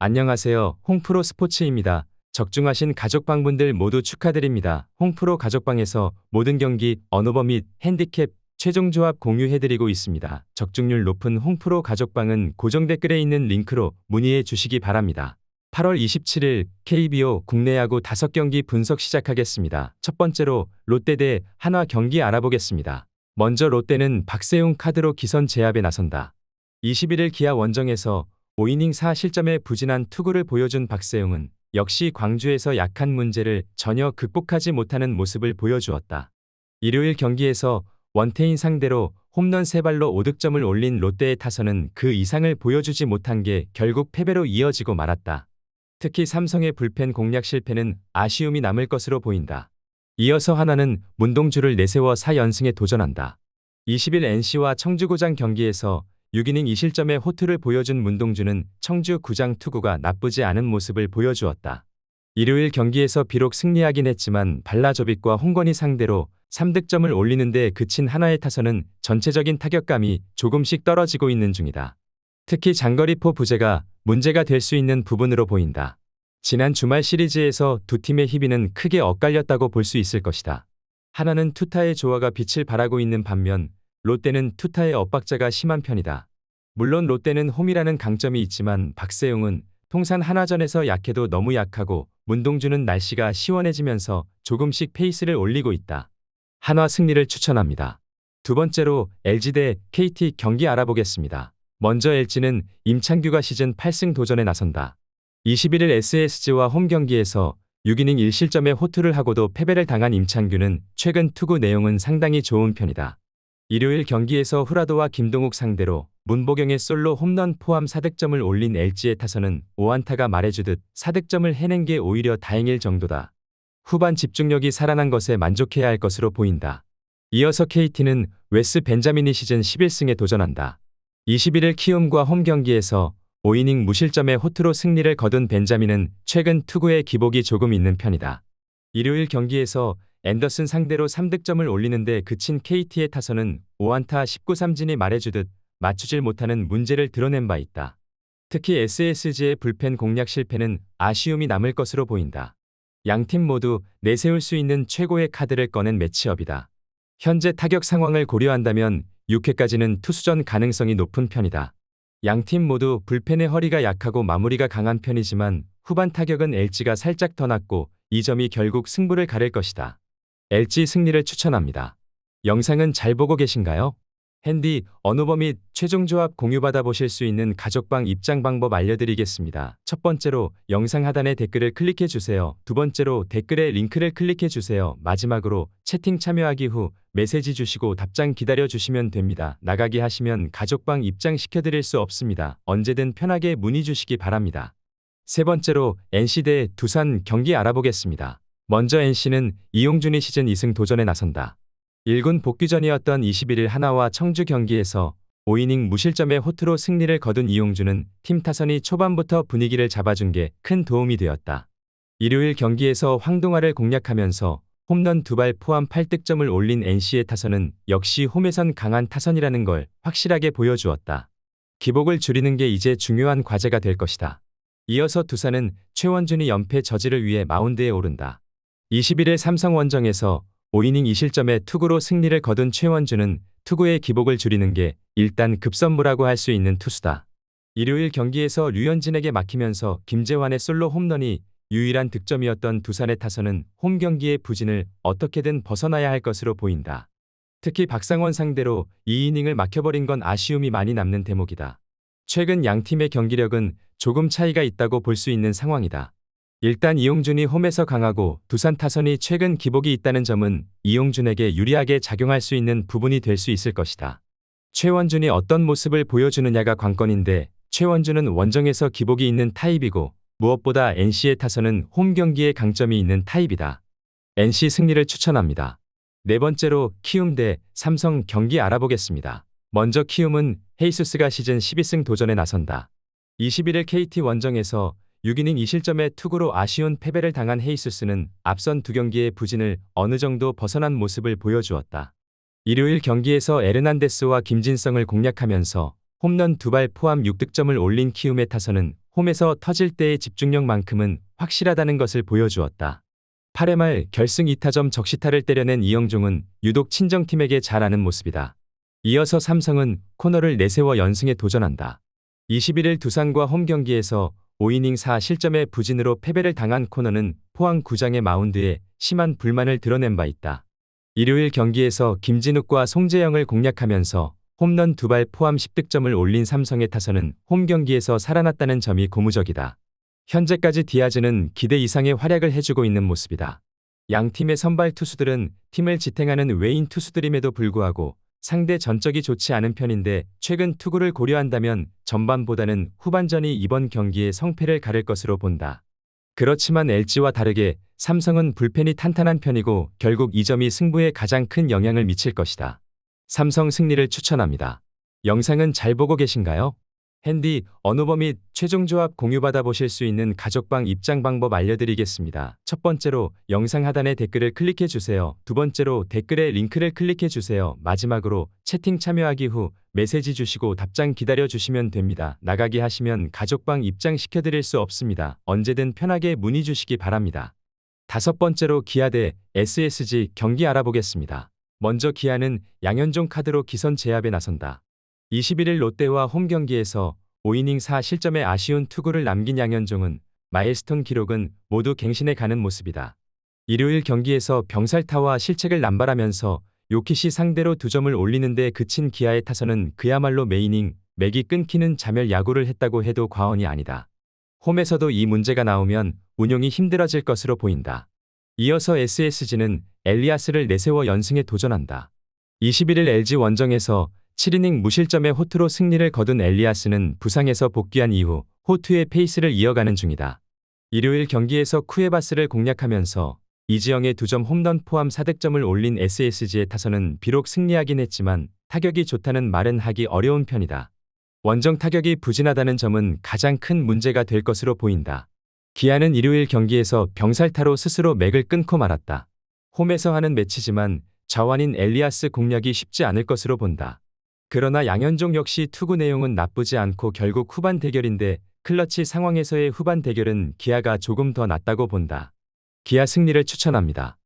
안녕하세요. 홍프로 스포츠입니다. 적중하신 가족방분들 모두 축하드립니다. 홍프로 가족방에서 모든 경기, 언오버 및 핸디캡, 최종 조합 공유해드리고 있습니다. 적중률 높은 홍프로 가족방은 고정 댓글에 있는 링크로 문의해 주시기 바랍니다. 8월 27일 KBO 국내 야구 5경기 분석 시작하겠습니다. 첫 번째로 롯데 대 한화 경기 알아보겠습니다. 먼저 롯데는 박세웅 카드로 기선 제압에 나선다. 21일 기아 원정에서 5이닝 4실점의 부진한 투구를 보여준 박세웅은 역시 광주에서 약한 문제를 전혀 극복하지 못하는 모습을 보여주었다. 일요일 경기에서 원태인 상대로 홈런 3발로 5득점을 올린 롯데의 타선은 그 이상을 보여주지 못한 게 결국 패배로 이어지고 말았다. 특히 삼성의 불펜 공략 실패는 아쉬움이 남을 것으로 보인다. 이어서 하나는 문동주를 내세워 4연승에 도전한다. 20일 NC와 청주구장 경기에서 6이닝 2실점의 호투를 보여준 문동주는 청주 구장 투구가 나쁘지 않은 모습을 보여주었다. 일요일 경기에서 비록 승리하긴 했지만 발라조빅과 홍건희 상대로 3득점을 올리는데 그친 한화의 타선은 전체적인 타격감이 조금씩 떨어지고 있는 중이다. 특히 장거리포 부재가 문제가 될 수 있는 부분으로 보인다. 지난 주말 시리즈에서 두 팀의 희비는 크게 엇갈렸다고 볼 수 있을 것이다. 하나는 투타의 조화가 빛을 발하고 있는 반면 롯데는 투타의 엇박자가 심한 편이다. 물론 롯데는 홈이라는 강점이 있지만 박세웅은 통산 한화전에서 약해도 너무 약하고 문동주는 날씨가 시원해지면서 조금씩 페이스를 올리고 있다. 한화 승리를 추천합니다. 두 번째로 LG 대 KT 경기 알아보겠습니다. 먼저 LG는 임창규가 시즌 8승 도전에 나선다. 21일 SSG와 홈 경기에서 6이닝 1실점의 호투를 하고도 패배를 당한 임창규는 최근 투구 내용은 상당히 좋은 편이다. 일요일 경기에서 후라도와 김동욱 상대로 문보경의 솔로 홈런 포함 4득점을 올린 LG의 타선은 오안타가 말해주듯 4득점을 해낸 게 오히려 다행일 정도다. 후반 집중력이 살아난 것에 만족해야 할 것으로 보인다. 이어서 KT는 웨스 벤자민이 시즌 11승에 도전한다. 21일 키움과 홈 경기에서 5이닝 무실점의 호투로 승리를 거둔 벤자민은 최근 투구의 기복이 조금 있는 편이다. 일요일 경기에서 앤더슨 상대로 3득점을 올리는데 그친 KT의 타선은 5안타 19삼진이 말해주듯 맞추질 못하는 문제를 드러낸 바 있다. 특히 SSG의 불펜 공략 실패는 아쉬움이 남을 것으로 보인다. 양팀 모두 내세울 수 있는 최고의 카드를 꺼낸 매치업이다. 현재 타격 상황을 고려한다면 6회까지는 투수전 가능성이 높은 편이다. 양팀 모두 불펜의 허리가 약하고 마무리가 강한 편이지만 후반 타격은 LG가 살짝 더 낮고 이 점이 결국 승부를 가릴 것이다. LG 승리를 추천합니다. 영상은 잘 보고 계신가요? 핸디, 언오버 및 최종 조합 공유받아 보실 수 있는 가족방 입장 방법 알려드리겠습니다. 첫 번째로 영상 하단에 댓글을 클릭해 주세요. 두 번째로 댓글에 링크를 클릭해 주세요. 마지막으로 채팅 참여하기 후 메시지 주시고 답장 기다려 주시면 됩니다. 나가기 하시면 가족방 입장 시켜드릴 수 없습니다. 언제든 편하게 문의 주시기 바랍니다. 세 번째로 NC 대 두산 경기 알아보겠습니다. 먼저 NC는 이용준이 시즌 2승 도전에 나선다. 1군 복귀전이었던 21일 하나와 청주 경기에서 5이닝 무실점의 호투로 승리를 거둔 이용준은 팀 타선이 초반부터 분위기를 잡아준 게 큰 도움이 되었다. 일요일 경기에서 황동아를 공략하면서 홈런 2발 포함 8득점을 올린 NC의 타선은 역시 홈에선 강한 타선이라는 걸 확실하게 보여주었다. 기복을 줄이는 게 이제 중요한 과제가 될 것이다. 이어서 두산은 최원준이 연패 저지를 위해 마운드에 오른다. 21일 삼성 원정에서 5이닝 2실점의 투구로 승리를 거둔 최원준은 투구의 기복을 줄이는 게 일단 급선무라고 할 수 있는 투수다. 일요일 경기에서 류현진에게 막히면서 김재환의 솔로 홈런이 유일한 득점이었던 두산의 타선은 홈 경기의 부진을 어떻게든 벗어나야 할 것으로 보인다. 특히 박상원 상대로 2이닝을 막혀버린 건 아쉬움이 많이 남는 대목이다. 최근 양팀의 경기력은 조금 차이가 있다고 볼 수 있는 상황이다. 일단 이용준이 홈에서 강하고 두산 타선이 최근 기복이 있다는 점은 이용준에게 유리하게 작용할 수 있는 부분이 될 수 있을 것이다. 최원준이 어떤 모습을 보여주느냐가 관건인데 최원준은 원정에서 기복이 있는 타입이고 무엇보다 NC의 타선은 홈 경기에 강점이 있는 타입이다. NC 승리를 추천합니다. 네 번째로 키움 대 삼성 경기 알아보겠습니다. 먼저 키움은 헤이수스가 시즌 12승 도전에 나선다. 21일 KT 원정에서 6이닝 2실점의 투구로 아쉬운 패배를 당한 헤이수스는 앞선 두 경기의 부진을 어느 정도 벗어난 모습을 보여주었다. 일요일 경기에서 에르난데스와 김진성을 공략하면서 홈런 2발 포함 6득점을 올린 키움의 타선은 홈에서 터질 때의 집중력만큼은 확실하다는 것을 보여주었다. 8회 말 결승 2타점 적시타를 때려낸 이영종은 유독 친정팀에게 잘 아는 모습이다. 이어서 삼성은 코너를 내세워 연승에 도전한다. 21일 두산과 홈 경기에서 5이닝 4실점의 부진으로 패배를 당한 코너는 포항 구장의 마운드에 심한 불만을 드러낸 바 있다. 일요일 경기에서 김진욱과 송재영을 공략하면서 홈런 2발 포함 10득점을 올린 삼성의 타선은 홈 경기에서 살아났다는 점이 고무적이다. 현재까지 디아즈는 기대 이상의 활약을 해주고 있는 모습이다. 양 팀의 선발 투수들은 팀을 지탱하는 외인 투수들임에도 불구하고 상대 전적이 좋지 않은 편인데 최근 투구를 고려한다면 전반보다는 후반전이 이번 경기의 성패를 가를 것으로 본다. 그렇지만 LG와 다르게 삼성은 불펜이 탄탄한 편이고 결국 이 점이 승부에 가장 큰 영향을 미칠 것이다. 삼성 승리를 추천합니다. 영상은 잘 보고 계신가요? 핸디, 언어버 및 최종 조합 공유받아 보실 수 있는 가족방 입장 방법 알려드리겠습니다. 첫 번째로 영상 하단의 댓글을 클릭해 주세요. 두 번째로 댓글에 링크를 클릭해 주세요. 마지막으로 채팅 참여하기 후 메시지 주시고 답장 기다려 주시면 됩니다. 나가기 하시면 가족방 입장 시켜드릴 수 없습니다. 언제든 편하게 문의 주시기 바랍니다. 다섯 번째로 기아 대 SSG 경기 알아보겠습니다. 먼저 기아는 양현종 카드로 기선 제압에 나선다. 21일 롯데와 홈 경기에서 5이닝 4실점의 아쉬운 투구를 남긴 양현종은 마일스톤 기록은 모두 갱신해 가는 모습이다. 일요일 경기에서 병살타와 실책을 남발하면서 요키시 상대로 2점을 올리는데 그친 기아의 타선은 그야말로 매이닝, 맥이 끊기는 자멸 야구를 했다고 해도 과언이 아니다. 홈에서도 이 문제가 나오면 운용이 힘들어질 것으로 보인다. 이어서 SSG는 엘리아스를 내세워 연승에 도전한다. 21일 LG 원정에서 7이닝 무실점의 호투로 승리를 거둔 엘리아스는 부상에서 복귀한 이후 호투의 페이스를 이어가는 중이다. 일요일 경기에서 쿠에바스를 공략하면서 이지영의 2점 홈런 포함 4득점을 올린 SSG의 타선은 비록 승리하긴 했지만 타격이 좋다는 말은 하기 어려운 편이다. 원정 타격이 부진하다는 점은 가장 큰 문제가 될 것으로 보인다. 기아는 일요일 경기에서 병살타로 스스로 맥을 끊고 말았다. 홈에서 하는 매치지만 자완인 엘리아스 공략이 쉽지 않을 것으로 본다. 그러나 양현종 역시 투구 내용은 나쁘지 않고 결국 후반 대결인데 클러치 상황에서의 후반 대결은 기아가 조금 더 낫다고 본다. 기아 승리를 추천합니다.